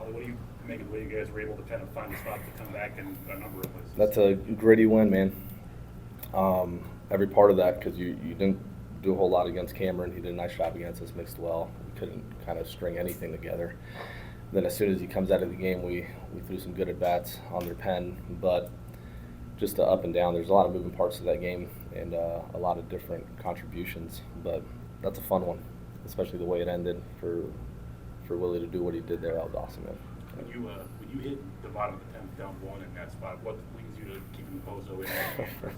Oli, what do you make of the way you guys were able to kind of find a spot to come back in a number of places? That's a gritty win, man. Every part of that, because you didn't do a whole lot against Cameron. He did a nice job against us, mixed well. We couldn't kind of string anything together. Then as soon as he comes out of the game, we threw some good at-bats on their pen, but just the up and down, there's a lot of moving parts to that game and a lot of different contributions, but that's a fun one, especially the way it ended for Willie to do what he did there. That was awesome, man. When you hit the bottom of the 10th, down 1 in that spot, what leads you to keep composed over there?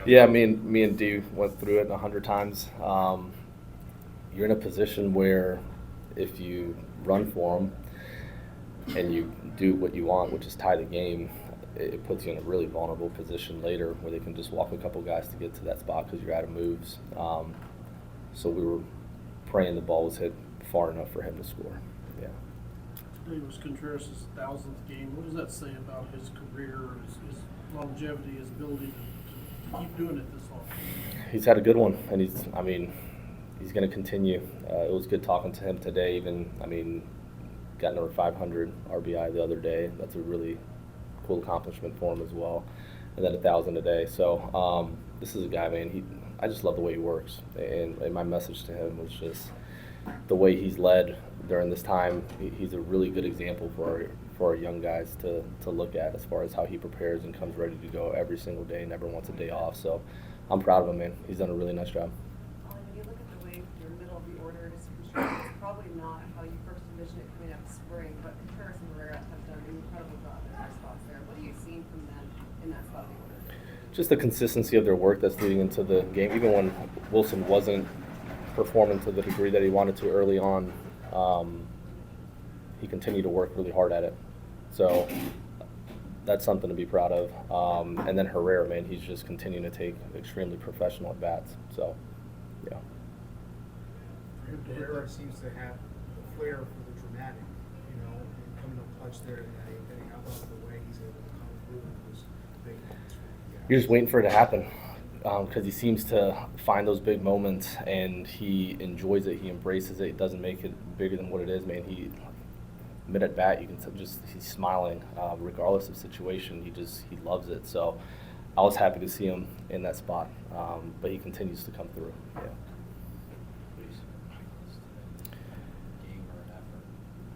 Yeah, me and Dee went through it 100 times. You're in a position where if you run for them and you do what you want, which is tie the game, it puts you in a really vulnerable position later where they can just walk a couple guys to get to that spot because you're out of moves. So we were praying the ball was hit far enough for him to score. Yeah. Today was Contreras' 1000th game. What does that say about his career, his longevity, his ability to keep doing it this long? He's had a good one, and he's going to continue. It was good talking to him today. Got another 500 RBI the other day. That's a really cool accomplishment for him as well. And then 1,000 a day. So this is a guy, man. I just love the way he works, and my message to him was just the way he's led during this time. He's a really good example for our young guys to look at as far as how he prepares and comes ready to go every single day, never wants a day off. So I'm proud of him, man. He's done a really nice job. When you look at the way your middle of the order is constructed, it's probably not how you first envisioned it coming out of spring, but Contreras and Herrera have done an incredible job in their spots there. What are you seeing from them in that spot of the order? Just the consistency of their work that's leading into the game. Even when Wilson wasn't performing to the degree that he wanted to early on, he continued to work really hard at it. So that's something to be proud of. And then Herrera, man, he's just continuing to take extremely professional at bats. So, yeah. Herrera seems to have a flair for the dramatic, and coming up clutch there in that eighth inning. How about the way he's able to come through in those big moments for you guys? You're just waiting for it to happen because he seems to find those big moments and he enjoys it. He embraces it. He doesn't make it bigger than what it is, man. Mid at bat, you can he's smiling regardless of situation. He loves it. So I was happy to see him in that spot, but he continues to come through. Yeah.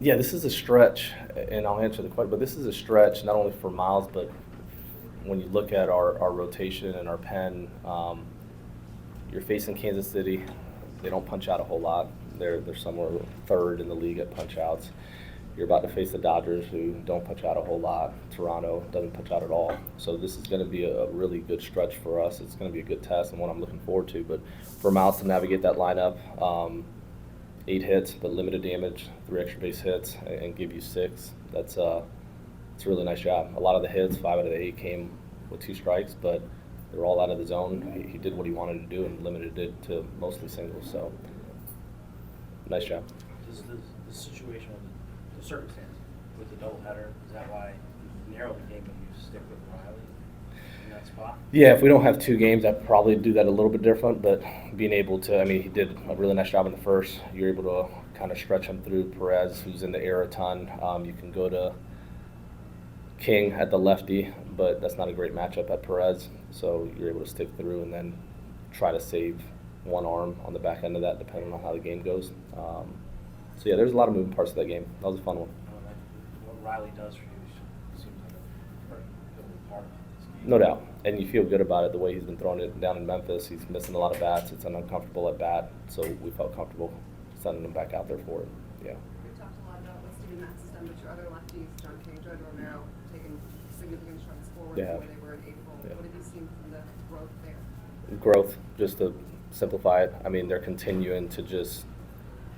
Yeah, this is a stretch, and I'll answer the question, but this is a stretch not only for Miles, but when you look at our rotation and our pen, you're facing Kansas City. They don't punch out a whole lot. They're somewhere third in the league at punch outs. You're about to face the Dodgers, who don't punch out a whole lot. Toronto doesn't punch out at all. So this is going to be a really good stretch for us. It's going to be a good test and one I'm looking forward to. But for Miles to navigate that lineup, 8 hits, but limited damage, 3 extra base hits, and give you 6. It's a really nice job. A lot of the hits, 5 out of the 8, came with 2 strikes, but they were all out of the zone. He did what he wanted to do and limited it to mostly singles. So nice job. Does the situation with the circumstance with the doubleheader, is that why you narrow the game and you stick with Riley in that spot? Yeah, if we don't have 2 games, I'd probably do that a little bit different, but being able to, he did a really nice job in the first. You're able to kind of stretch him through Perez, who's in the air a ton. You can go to King at the lefty, but that's not a great matchup at Perez, so you're able to stick through and then try to save one arm on the back end of that, depending on how the game goes. So yeah, there's a lot of moving parts to that game. That was a fun one. What Riley does for you seems like a very good part of this game. No doubt, and you feel good about it. The way he's been throwing it down in Memphis, he's missing a lot of bats. It's an uncomfortable at bat, so we felt comfortable sending him back out there for it. Yeah. We've talked a lot about what's doing that system, but your other lefties, John King, Jordan Romero, taking significant strides forward Yeah. from where they were in April. Yeah. What have you seen from the growth there? Growth, just to simplify it. They're continuing to just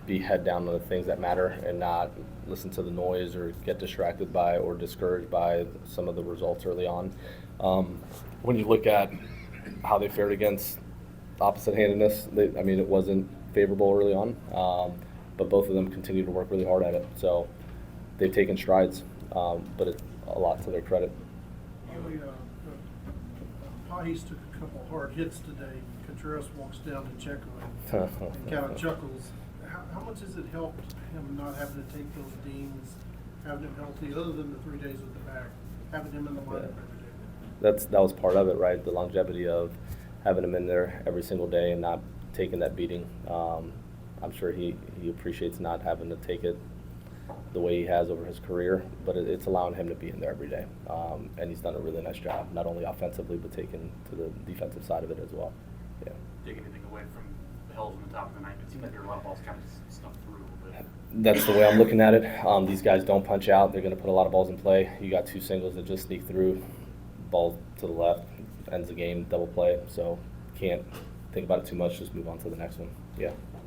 be head down on the things that matter and not listen to the noise or get distracted by or discouraged by some of the results early on. When you look at how they fared against opposite-handedness, it wasn't favorable early on, but both of them continue to work really hard at it. So they've taken strides, but it's a lot to their credit. Pais took a couple hard hits today. Contreras walks down to check him and kind of chuckles. How much has it helped him not having to take those dings having him healthy, other than the 3 days with the back, having him in the lineup every day? That was part of it, right? The longevity of having him in there every single day and not taking that beating. I'm sure he appreciates not having to take it the way he has over his career, but it's allowing him to be in there every day. And he's done a really nice job, not only offensively, but taking to the defensive side of it as well. Yeah. Take anything away from the Hills on the top of the ninth? It seemed like there were a lot of balls kind of snuck through a little bit. That's the way I'm looking at it. These guys don't punch out. They're going to put a lot of balls in play. You got 2 singles that just sneak through. Ball to the left, ends the game, double play. So can't think about it too much. Just move on to the next one. Yeah.